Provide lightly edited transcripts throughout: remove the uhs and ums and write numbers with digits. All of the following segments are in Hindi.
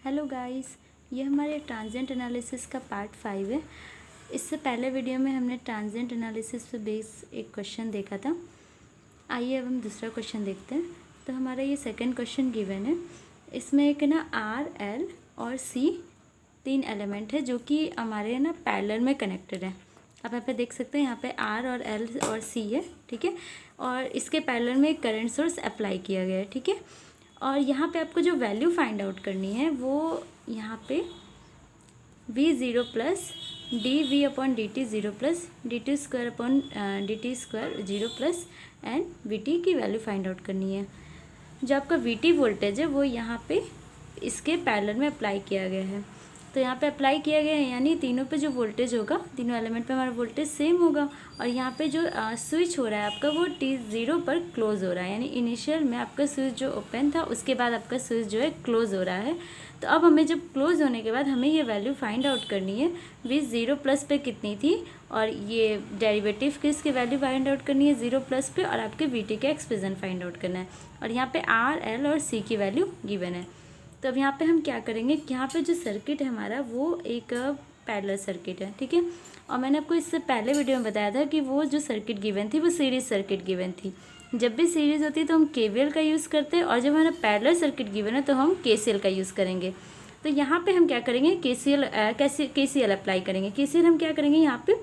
हेलो गाइस, ये हमारे ट्रांजिएंट एनालिसिस का पार्ट 5 है। इससे पहले वीडियो में हमने ट्रांजिएंट एनालिसिस पे बेस एक क्वेश्चन देखा था। आइए अब हम दूसरा क्वेश्चन देखते हैं। तो हमारा ये सेकंड क्वेश्चन गिवन है। इसमें एक है ना आर, एल और सी तीन एलिमेंट है जो कि हमारे ना पैरेलल में कनेक्टेड है। आप यहाँ पे देख सकते हैं, यहाँ पे आर और एल और सी है, ठीक है। और इसके पैरेलल में एक करंट सोर्स अप्लाई किया गया है, ठीक है। और यहाँ पे आपको जो वैल्यू फाइंड आउट करनी है वो यहाँ पे v0 plus D V upon D T zero plus D T square upon D T square zero plus and V T की वैल्यू फाइंड आउट करनी है। जो आपका वी टी वोल्टेज है वो यहाँ पे इसके पैरेलल में अप्लाई किया गया है। तो यहाँ पे अप्लाई किया गया है, यानी तीनों पे जो वोल्टेज होगा, तीनों एलिमेंट पे हमारा वोल्टेज सेम होगा। और यहाँ पे जो स्विच हो रहा है आपका वो T0 पर क्लोज हो रहा है, यानी इनिशियल में आपका स्विच जो ओपन था उसके बाद आपका स्विच जो है क्लोज हो रहा है। तो अब हमें जब क्लोज होने के बाद हमें ये वैल्यू फाइंड आउट करनी है V0 प्लस पे कितनी थी, और ये डेरिवेटिव की इसकी वैल्यू फाइंड आउट करनी है 0 प्लस पे, और आपके VT का एक्सप्रेशन फाइंड आउट करना है। और यहाँ पे R, L और C की वैल्यू गिवन है। तो अब यहाँ पे हम क्या करेंगे कि यहाँ पे जो सर्किट है हमारा वो एक पैरेलल सर्किट है, ठीक है। और मैंने आपको इससे पहले वीडियो में बताया था कि वो जो सर्किट गिवन थी वो सीरीज सर्किट गिवन थी। जब भी सीरीज होती है तो हम KVL का यूज़ करते हैं, और जब हमारा पैरेलल सर्किट गिवन है तो हम KCL का यूज़ करेंगे। तो यहाँ पे हम क्या करेंगे, KCL अप्लाई करेंगे। KCL हम क्या करेंगे, यहाँ पे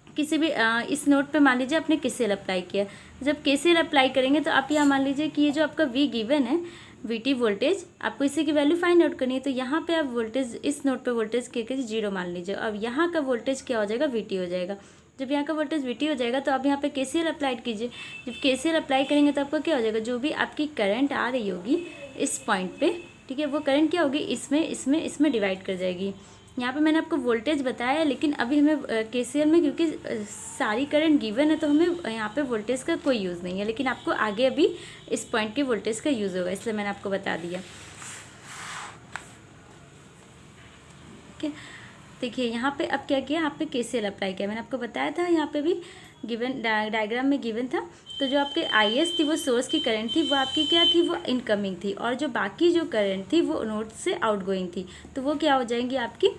किसी भी इस नोट पे मान लीजिए आपने KCL अप्लाई किया। जब KCL अप्लाई करेंगे तो आप यहाँ मान लीजिए कि ये जो आपका V गिवन है, VT वोल्टेज, आपको इसी की वैल्यू फाइंड आउट करनी है। तो यहाँ पे आप वोल्टेज, इस नोट पे वोल्टेज के 0 मान लीजिए। अब यहाँ का वोल्टेज क्या हो जाएगा, VT हो जाएगा। जब यहाँ का वोल्टेज VT हो जाएगा तो आप यहाँ पे KCL अप्लाई कीजिए। जब KCL अप्लाई करेंगे तो आपका क्या हो जाएगा, जो भी आपकी करंट आ रही होगी इस पॉइंट पे, ठीक है, वो करंट क्या होगी, इसमें डिवाइड कर जाएगी। यहाँ पे मैंने आपको वोल्टेज बताया, लेकिन अभी हमें KCL में क्योंकि सारी करंट गिवन है तो हमें यहाँ पे वोल्टेज का कोई यूज़ नहीं है, लेकिन आपको आगे अभी इस पॉइंट के वोल्टेज का यूज़ होगा, इसलिए मैंने आपको बता दिया। ठीक है, देखिए यहाँ पे अब क्या किया, यहाँ पे KCL अप्लाई किया। मैंने आपको बताया था यहाँ पे भी गिवन डायग्राम में गिवन था। तो जो आपके IS थी वो सोर्स की करंट थी, वो आपकी क्या थी, वो इनकमिंग थी। और जो बाकी जो करंट थी वो नोड से आउटगोइंग थी। तो वो क्या हो जाएंगी आपकी,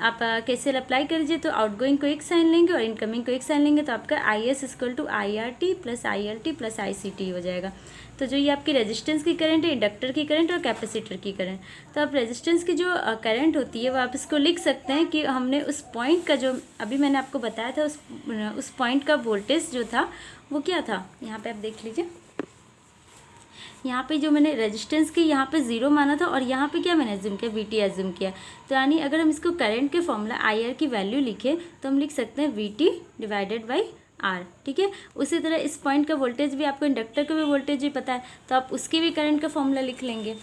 आप KCL अप्लाई कर दीजिए तो आउटगोइंग को एक साइन लेंगे और इनकमिंग को एक साइन लेंगे, तो आपका IS equal to IRT plus ILT plus ICT हो जाएगा। तो जो ये आपकी रेजिस्टेंस की करंट है, इंडक्टर की करंट और कैपेसिटर की करंट। तो आप रेजिस्टेंस की जो करंट होती है वो आप इसको लिख सकते हैं कि हमने उस पॉइंट का, जो अभी मैंने आपको बताया था, उस पॉइंट का वोल्टेज जो था वो क्या था। यहाँ पे आप देख लीजिए, यहाँ पे जो मैंने रेजिस्टेंस की यहाँ पे 0 माना था, और यहाँ पे क्या मैंने एज्यूम किया, VT एज्यूम किया। तो यानी अगर हम इसको करंट के फॉर्मूला IR की वैल्यू लिखें तो हम लिख सकते हैं VT डिवाइडेड बाई R, ठीक है। उसी तरह इस पॉइंट का वोल्टेज भी, आपको इंडक्टर का भी वोल्टेज भी पता है, तो आप उसकी भी करंट का फॉर्मूला लिख लेंगे,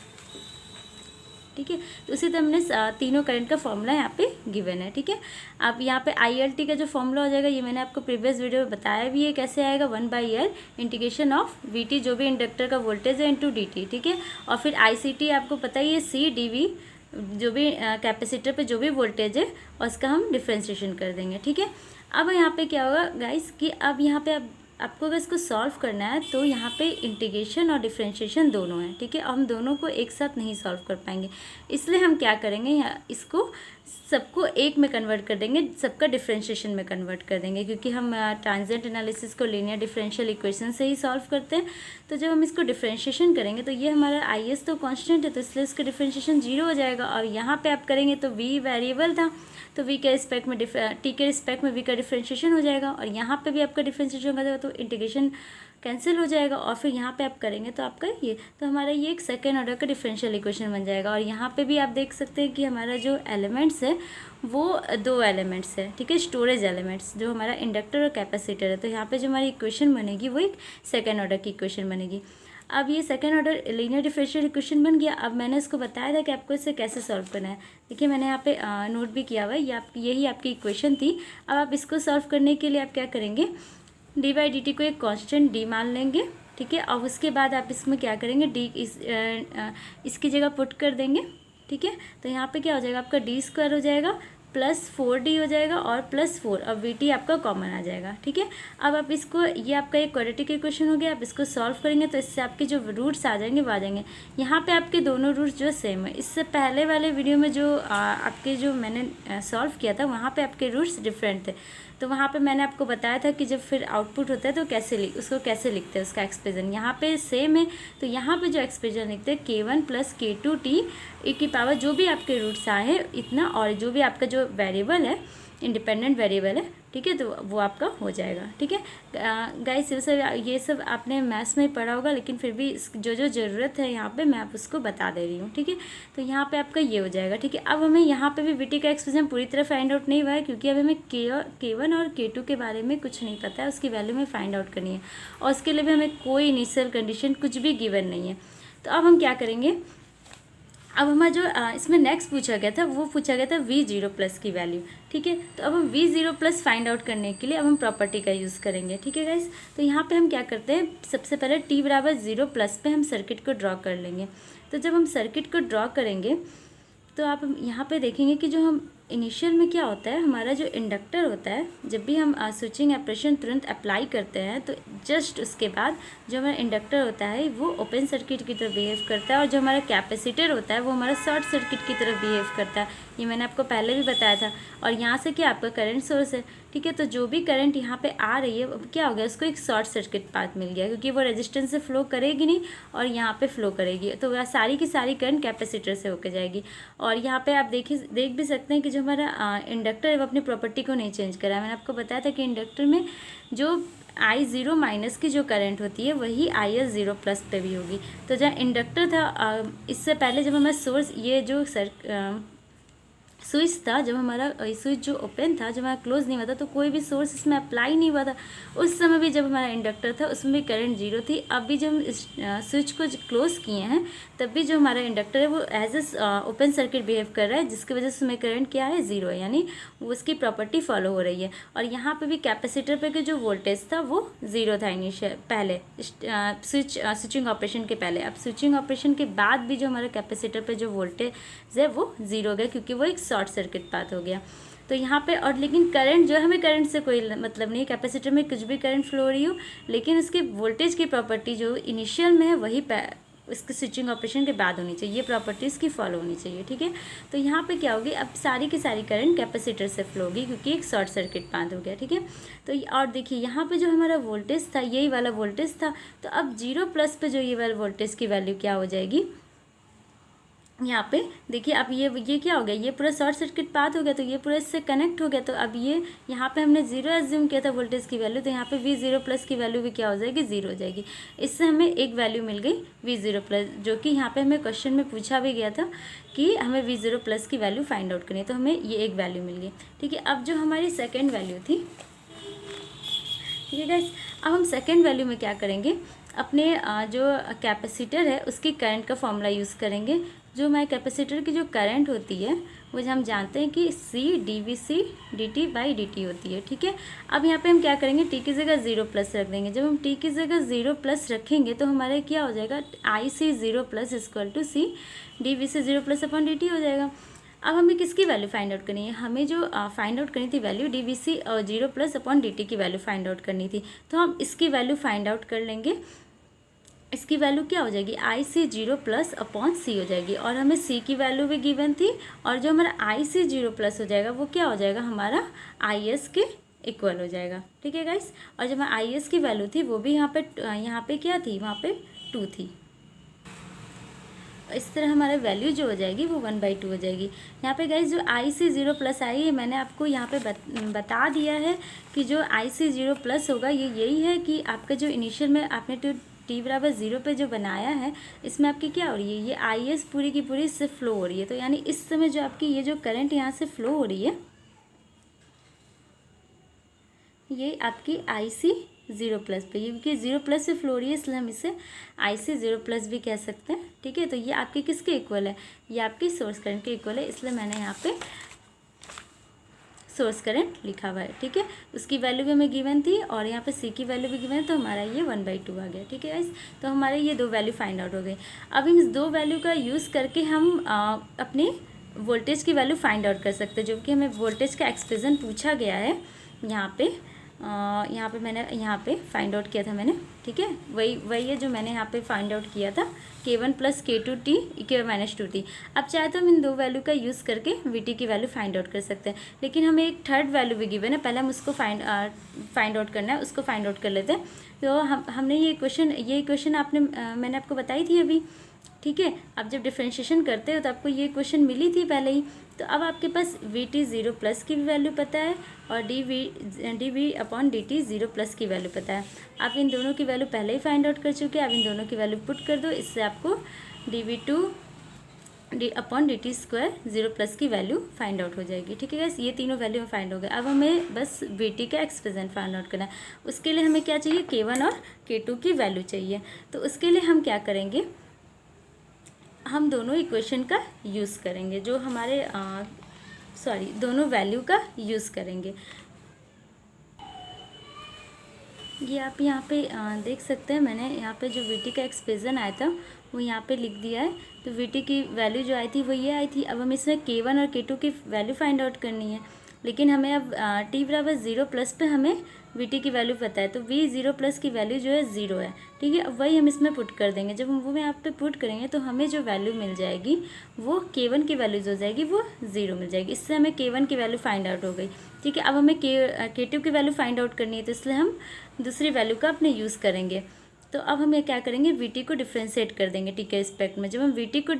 ठीक है। तो उसी तरह हमने तीनों करंट का फॉर्मूला यहाँ पे गिवन है, ठीक है। अब यहाँ पे ILT का जो फॉर्मूला हो जाएगा, ये मैंने आपको प्रीवियस वीडियो में बताया भी है कैसे आएगा, 1/L इंटीग्रेशन ऑफ VT, जो भी इंडक्टर का वोल्टेज है, इंटू DT, ठीक है। और फिर ICT आपको पता ही है, CdV, जो भी कैपेसिटर पे जो भी वोल्टेज है उसका हम डिफ्रेंशिएशन कर देंगे, ठीक है। अब यहाँ पे क्या होगा गाइस कि अब यहाँ पे आपको अगर इसको सॉल्व करना है तो यहाँ पे इंटीग्रेशन और डिफरेंशिएशन दोनों है, ठीक है। हम दोनों को एक साथ नहीं सॉल्व कर पाएंगे, इसलिए हम क्या करेंगे, यहाँ इसको सबको एक में कन्वर्ट कर देंगे, सबका डिफरेंशिएशन में कन्वर्ट कर देंगे, क्योंकि हम ट्रांजिएंट एनालिसिस को लीनियर डिफरेंशियल इक्वेशन से ही सॉल्व करते हैं। तो जब हम इसको डिफरेंशिएशन करेंगे तो ये हमारा IS तो कांस्टेंट है, तो इसलिए इसका डिफरेंशिएशन 0 हो जाएगा। और यहाँ पे आप करेंगे तो V वेरिएबल था, तो V के रिस्पेक्ट में T के रिस्पेक्ट में V का डिफरेंशिएशन हो जाएगा, और यहाँ पे भी आपका डिफरेंशिएशन हो जाएगा, तो इंटीग्रेशन कैंसिल हो जाएगा। और फिर यहाँ पे आप करेंगे तो आपका ये, तो हमारा ये एक सेकेंड ऑर्डर का डिफरेंशियल इक्वेशन बन जाएगा। और यहाँ पे भी आप देख सकते हैं कि हमारा जो एलिमेंट्स है वो 2 एलिमेंट्स है, ठीक है, स्टोरेज एलिमेंट्स, जो हमारा इंडक्टर और कैपेसिटर है। तो यहाँ पे जो हमारी इक्वेशन बनेगी वो एक सेकेंड ऑर्डर की इक्वेशन बनेगी। अब ये second order linear differential equation बन गया। अब मैंने इसको बताया था कि आपको इसे कैसे सॉल्व करना है। देखिए मैंने यहाँ पे नोट भी किया हुआ है, यही आपकी इक्वेशन थी। अब आप इसको सॉल्व करने के लिए आप क्या करेंगे, d/dt को एक कांस्टेंट d मान लेंगे, ठीक है। और उसके बाद आप इसमें क्या करेंगे, इसकी जगह पुट कर देंगे, ठीक है। तो यहाँ पे क्या हो जाएगा, आपका d² हो जाएगा +4D हो जाएगा और +4 और VT आपका कॉमन आ जाएगा। ठीक है, अब आप इसको, ये आपका एक क्वाड्रेटिक इक्वेशन हो गया। आप इसको सॉल्व करेंगे तो इससे आपके जो रूट्स आ जाएंगे वो आ जाएंगे। यहाँ पे आपके दोनों रूट्स जो सेम है। इससे पहले वाले वीडियो में जो आपके जो मैंने सॉल्व किया था वहाँ पे आपके रूट्स डिफरेंट थे, तो वहाँ पे मैंने आपको बताया था कि जब फिर आउटपुट होता है तो उसको कैसे लिखते हैं, उसका एक्सप्रेशन। यहाँ पे सेम है, तो यहाँ पे जो एक्सप्रेशन लिखते हैं K1 + K2T e जो भी आपके रूट्स आए हैं इतना, और जो भी आपका जो वेरिएबल है, इंडिपेंडेंट वेरिएबल है, ठीक है, तो वो आपका हो जाएगा। ठीक है गाइस, ये सब आपने मैथ्स में पढ़ा होगा, लेकिन फिर भी जो जो ज़रूरत है यहाँ पे मैं आप उसको बता दे रही हूँ। ठीक है, तो यहाँ पे आपका ये हो जाएगा। ठीक है, अब हमें यहाँ पे भी VT का एक्सप्रेशन पूरी तरह फाइंड आउट नहीं हुआ है, क्योंकि अब हमें K1 और K2 के बारे में कुछ नहीं पता है, उसकी वैल्यू में फाइंड आउट करनी है, और उसके लिए भी हमें कोई इनिशियल कंडीशन कुछ भी गिवन नहीं है। तो अब हम क्या करेंगे, अब हमारा जो इसमें नेक्स्ट पूछा गया था वो पूछा गया था V0+ की वैल्यू। ठीक है, तो अब हम V0+ फाइंड आउट करने के लिए अब हम प्रॉपर्टी का यूज़ करेंगे। ठीक है गाइस, तो यहाँ पे हम क्या करते हैं, सबसे पहले t=0+ पे हम सर्किट को ड्रॉ कर लेंगे। तो जब हम सर्किट को ड्रॉ करेंगे तो आप यहाँ पे देखेंगे कि जो हम इनिशियल में क्या होता है, हमारा जो इंडक्टर होता है, जब भी हम स्विचिंग ऑपरेशन तुरंत अप्लाई करते हैं तो जस्ट उसके बाद जो हमारा इंडक्टर होता है वो ओपन सर्किट की तरह बिहेव करता है, और जो हमारा कैपेसिटर होता है वो हमारा शॉर्ट सर्किट की तरह बिहेव करता है। ये मैंने आपको पहले भी बताया था। और यहाँ से क्या आपका करंट सोर्स है। ठीक है, तो जो भी करंट यहाँ पे आ रही है क्या हो गया, उसको एक शॉर्ट सर्किट पाथ मिल गया, क्योंकि वो रेजिस्टेंस से फ्लो करेगी नहीं और यहाँ पे फ्लो करेगी, तो वह सारी की सारी करंट कैपेसिटर से होकर जाएगी। और यहाँ पे आप देख भी सकते हैं कि जो हमारा इंडक्टर है वो अपनी प्रॉपर्टी को नहीं चेंज करा है। मैंने आपको बताया था कि इंडक्टर में जो I0- की जो करंट होती है वही IS0+ पे भी होगी। तो जहाँ इंडक्टर था इससे पहले जब हमारा सोर्स, ये जो स्विच था, जब हमारा स्विच जो ओपन था, जब हमारा क्लोज नहीं हुआ था, तो कोई भी सोर्स इसमें अप्लाई नहीं हुआ था। उस समय भी जब हमारा इंडक्टर था उसमें भी करंट 0 थी। अब भी जब हम इस स्विच को क्लोज किए हैं तब भी जो हमारा इंडक्टर है वो as a open circuit behave कर रहा है, जिसकी वजह से उसमें करंट क्या है, 0 है, यानी वो उसकी प्रॉपर्टी फॉलो हो रही है। और यहाँ पे भी कैपेसिटर पे जो वोल्टेज था वो 0 था इनिशियल, पहले स्विचिंग ऑपरेशन के पहले। अब स्विचिंग ऑपरेशन के बाद भी जो हमारा कैपेसिटर पे जो वोल्टेज है वो 0 हो गया, क्योंकि वो एक शॉर्ट सर्किट पाथ हो गया। तो यहाँ पे, और लेकिन करंट जो है, हमें करंट से कोई मतलब नहीं, कैपेसिटर में कुछ भी करंट फ्लो हो रही हो, लेकिन उसके वोल्टेज की प्रॉपर्टी जो इनिशियल में है वही इसके स्विचिंग ऑपरेशन के बाद होनी चाहिए, ये प्रॉपर्टी इसकी फॉलो होनी चाहिए। ठीक है, तो यहाँ पे क्या होगी, अब सारी की सारी करंट कैपेसिटर से फ्लो होगी, क्योंकि एक शॉर्ट सर्किट पाथ हो गया। ठीक है, तो और देखिए यहाँ पे जो हमारा वोल्टेज था, यही वाला वोल्टेज था, तो अब 0+ पे जो ये वाला वोल्टेज की वैल्यू क्या हो जाएगी, यहाँ पे देखिए। अब ये क्या हो गया, ये पूरा शॉर्ट सर्किट पाथ हो गया, तो ये पूरा इससे कनेक्ट हो गया। तो अब ये यहाँ पे हमने 0 एज्यूम किया था वोल्टेज की वैल्यू, तो यहाँ पे V0+ की वैल्यू भी क्या हो जाएगी, 0 हो जाएगी। इससे हमें एक वैल्यू मिल गई V0+, जो कि यहाँ पे हमें क्वेश्चन में पूछा भी गया था कि हमें V0+ की वैल्यू फाइंड आउट करनी है, तो हमें ये एक वैल्यू मिल गई। ठीक है, अब जो हमारी सेकेंड वैल्यू थी, ठीक है गाइस, अब हम सेकेंड वैल्यू में क्या करेंगे, अपने जो कैपेसिटर है उसकी करंट का फॉर्मूला यूज़ करेंगे। जो हमारे कैपेसिटर की जो करंट होती है वो हम जानते हैं कि C/dVc/dt होती है। ठीक है, अब यहाँ पे हम क्या करेंगे, t की जगह 0+ रख देंगे। जब हम t की जगह 0+ रखेंगे तो हमारा क्या हो जाएगा, IC0+ = C/dVc0+/dt हो जाएगा। अब हमें किसकी वैल्यू फाइंड आउट करनी है, हमें जो फाइंड आउट करनी थी वैल्यू dVc0+/dt की वैल्यू फाइंड आउट करनी थी, तो हम इसकी वैल्यू फाइंड आउट कर लेंगे। इसकी वैल्यू क्या हो जाएगी, IC0+/C हो जाएगी, और हमें C की वैल्यू भी गिवन थी, और जो हमारा IC0+ हो जाएगा वो क्या हो जाएगा, हमारा IS के इक्वल हो जाएगा। ठीक है गाइस, और जब हमारा IS की वैल्यू थी वो भी यहाँ पे क्या थी, वहाँ पे 2 थी। इस तरह हमारा वैल्यू जो हो जाएगी वो 1/2 हो जाएगी। यहाँ पे गाइस जो IC0+ आई है, मैंने आपको यहाँ पे बता दिया है कि जो IC0+ होगा ये यही है कि आपका जो इनिशियल में आपने t=0 पे जो बनाया है, इसमें आपकी क्या हो रही है, ये IS पूरी की पूरी इससे फ्लो हो रही है। तो यानी इस समय जो आपकी ये जो करंट यहाँ से फ्लो हो रही है, ये आपकी IC0+ पे, ये क्योंकि 0+ से फ्लो हो रही है इसलिए हम इसे IC0+ भी कह सकते हैं। ठीक है, तो ये आपके किसके इक्वल है, ये आपकी सोर्स करंट के इक्वल है, इसलिए मैंने यहाँ पे सोर्स करंट लिखा हुआ है। ठीक है, उसकी वैल्यू भी हमें गिवन थी और यहाँ पे C की वैल्यू भी गिवन है, तो हमारा ये 1/2 आ गया। ठीक है गाइस, तो हमारे ये 2 वैल्यू फाइंड आउट हो गई। अब इन 2 वैल्यू का यूज़ करके हम अपनी वोल्टेज की वैल्यू फाइंड आउट कर सकते हैं, जो कि हमें वोल्टेज का एक्सप्रेशन पूछा गया है यहाँ पे मैंने यहाँ पे फाइंड आउट किया था मैंने, ठीक है, वही है जो मैंने यहाँ पे फाइंड आउट किया था, K1 + K2t e⁻² t। अब चाहे तो हम इन दो वैल्यू का यूज़ करके Vt की वैल्यू फाइंड आउट कर सकते हैं, लेकिन हमें एक थर्ड वैल्यू भी गिवन है, पहले हम उसको फाइंड आउट करना है, उसको फाइंड आउट कर लेते हैं। तो हमने ये क्वेश्चन मैंने आपको बताई थी अभी, ठीक है। आप जब डिफ्रेंशिएशन करते हो तो आपको ये क्वेश्चन मिली थी पहले ही। तो अब आपके पास Vt 0+ की भी वैल्यू पता है और dV/dt 0+ की वैल्यू पता है। आप इन दोनों की वैल्यू पहले ही फाइंड आउट कर चुके हैं। आप इन दोनों की वैल्यू पुट कर दो, इससे आपको dV/dt² 0+ की वैल्यू फाइंड आउट हो जाएगी, ठीक है गाइस। ये तीनों वैल्यू में फाइंड हो गए। अब हमें बस Vt का एक्सप्रेशन फाइंड आउट करना है। उसके लिए हमें क्या चाहिए, K1 और K2 की वैल्यू चाहिए। तो उसके लिए हम क्या करेंगे, हम दोनों इक्वेशन का यूज़ करेंगे, जो हमारे दोनों वैल्यू का यूज़ करेंगे। ये आप यहाँ पे देख सकते हैं, मैंने यहाँ पे जो Vt का एक्सप्रेशन आया था वो यहाँ पे लिख दिया है। तो Vt की वैल्यू जो आई थी वो ये आई थी। अब हमें इसमें K1 और K2 की वैल्यू फाइंड आउट करनी है, लेकिन हमें अब t=0+ पे हमें Vt की वैल्यू पता है। तो V 0+ की वैल्यू जो है 0 है, ठीक है। अब वही हम इसमें पुट कर देंगे। जब हम वो यहाँ पे पुट करेंगे तो हमें जो वैल्यू मिल जाएगी वो K1 की वैल्यू जो हो जाएगी वो 0 मिल जाएगी। इससे हमें K1 की वैल्यू फाइंड आउट हो गई, ठीक है। अब हमें K2 की वैल्यू फाइंड आउट करनी है, तो इसलिए हम दूसरी वैल्यू का अपने यूज़ करेंगे। तो अब हम ये क्या करेंगे, Vt को डिफ्रेंशिएट कर देंगे t के रिस्पेक्ट में। जब हम Vt को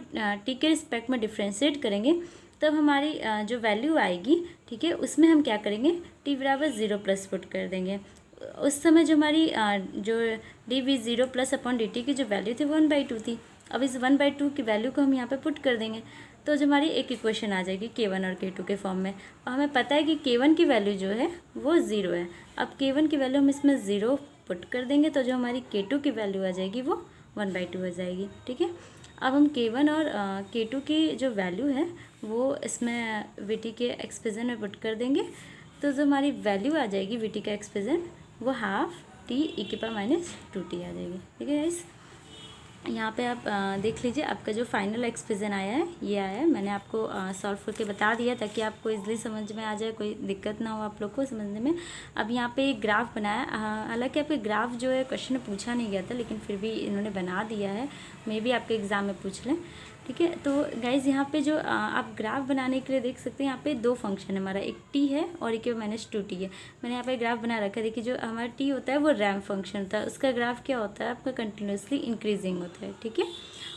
t के रिस्पेक्ट में डिफ्रेंशिएट करेंगे तब हमारी जो वैल्यू आएगी, ठीक है, उसमें हम क्या करेंगे, t=0+ पुट कर देंगे। उस समय जो हमारी जो dV 0+/dt की जो वैल्यू थी वो 1/2 थी। अब इस 1/2 की वैल्यू को हम यहाँ पे पुट कर देंगे, तो जो हमारी एक इक्वेशन आ जाएगी K1 और K2 के फॉर्म में। और हमें पता है कि K1 की वैल्यू जो है वो 0 है। अब K1 की वैल्यू हम इसमें 0 पुट कर देंगे, तो जो हमारी K2 की वैल्यू आ जाएगी वो 1/2 हो जाएगी, ठीक है। अब हम K1 और K2 की जो वैल्यू है वो इसमें Vt के एक्सप्रेशन में पुट कर देंगे, तो जो हमारी वैल्यू आ जाएगी Vt का एक्सप्रेशन वो ½ t e⁻² t आ जाएगी, ठीक है गाइस। यहाँ पे आप देख लीजिए, आपका जो फाइनल एक्सप्रेशन आया है ये आया है। मैंने आपको सॉल्व करके बता दिया ताकि आपको इजीली समझ में आ जाए, कोई दिक्कत ना हो आप लोग को समझने में। अब यहाँ पे एक ग्राफ बनाया, हालांकि आपके ग्राफ जो है क्वेश्चन में पूछा नहीं गया था, लेकिन फिर भी इन्होंने बना दिया है, मे भी आपके एग्ज़ाम में पूछ लें, ठीक है। तो गाइज़ यहाँ पे जो आप ग्राफ बनाने के लिए देख सकते हैं, यहाँ पे दो फंक्शन है हमारा, एक t है और एक -2t है। मैंने यहाँ पे ग्राफ बना रखा है। देखिए जो हमारा t होता है वो रैम्प फंक्शन होता है, उसका ग्राफ क्या होता है, आपका कंटिन्यूसली इंक्रीजिंग होता है, ठीक है।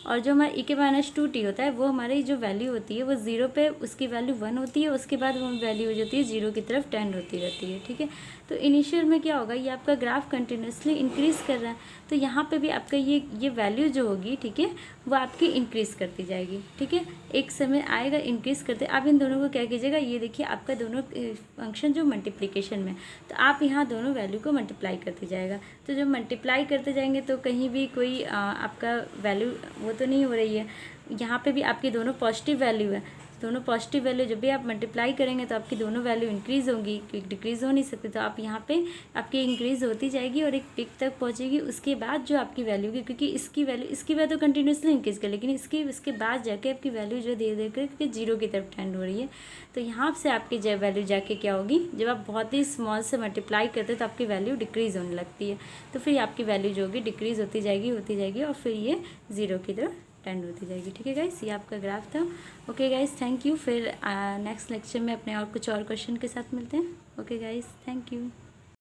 और जो हमारा e⁻²t होता है वो हमारी जो वैल्यू होती है वो 0 पे उसकी वैल्यू 1 होती है, उसके बाद वो वैल्यू जो होती है 0 की तरफ टेंड होती रहती है, ठीक है। तो इनिशियल में क्या होगा, ये आपका ग्राफ कंटिन्यूसली इंक्रीज़ कर रहा है, तो यहाँ पे भी आपका ये वैल्यू जो होगी, ठीक है, वो आपकी इंक्रीज़ करती जाएगी, ठीक है। एक समय आएगा इंक्रीज़ करते। आप इन दोनों को क्या कीजिएगा, ये देखिए आपका दोनों फंक्शन जो मल्टीप्लिकेशन में, तो आप यहाँ दोनों वैल्यू को मल्टीप्लाई करते जाएगा। तो जब मल्टीप्लाई करते जाएंगे तो कहीं भी कोई आपका वैल्यू वो तो नहीं हो रही है। यहाँ पे भी आपकी दोनों पॉजिटिव वैल्यू है, दोनों पॉजिटिव वैल्यू जब भी आप मल्टीप्लाई करेंगे तो आपकी दोनों वैल्यू इंक्रीज़ होंगी, क्योंकि डिक्रीज़ हो नहीं सकती। तो आप यहाँ पे आपकी इंक्रीज़ होती जाएगी और एक पिक तक पहुँचेगी। उसके बाद जो आपकी वैल्यू की, क्योंकि इसकी वैल्यू तो कंटिन्यूसली इंक्रीज़ कर, लेकिन इसके बाद जाके आपकी वैल्यू जो धीरे धीरे करके 0 की तरफ टेंड हो रही है। तो यहाँ से आपकी जब वैल्यू जाके क्या होगी, जब आप बहुत ही स्मॉल से मल्टीप्लाई करते हैं तो आपकी वैल्यू डिक्रीज़ होने लगती है। तो फिर आपकी वैल्यू जो होगी डिक्रीज़ होती जाएगी और फिर ये 0 की तरफ टेंड होती जाएगी, ठीक है गाइस। ये आपका ग्राफ था। Okay guys, thank you. फिर नेक्स्ट लेक्चर में अपने और कुछ और क्वेश्चन के साथ मिलते हैं। Okay guys, thank you.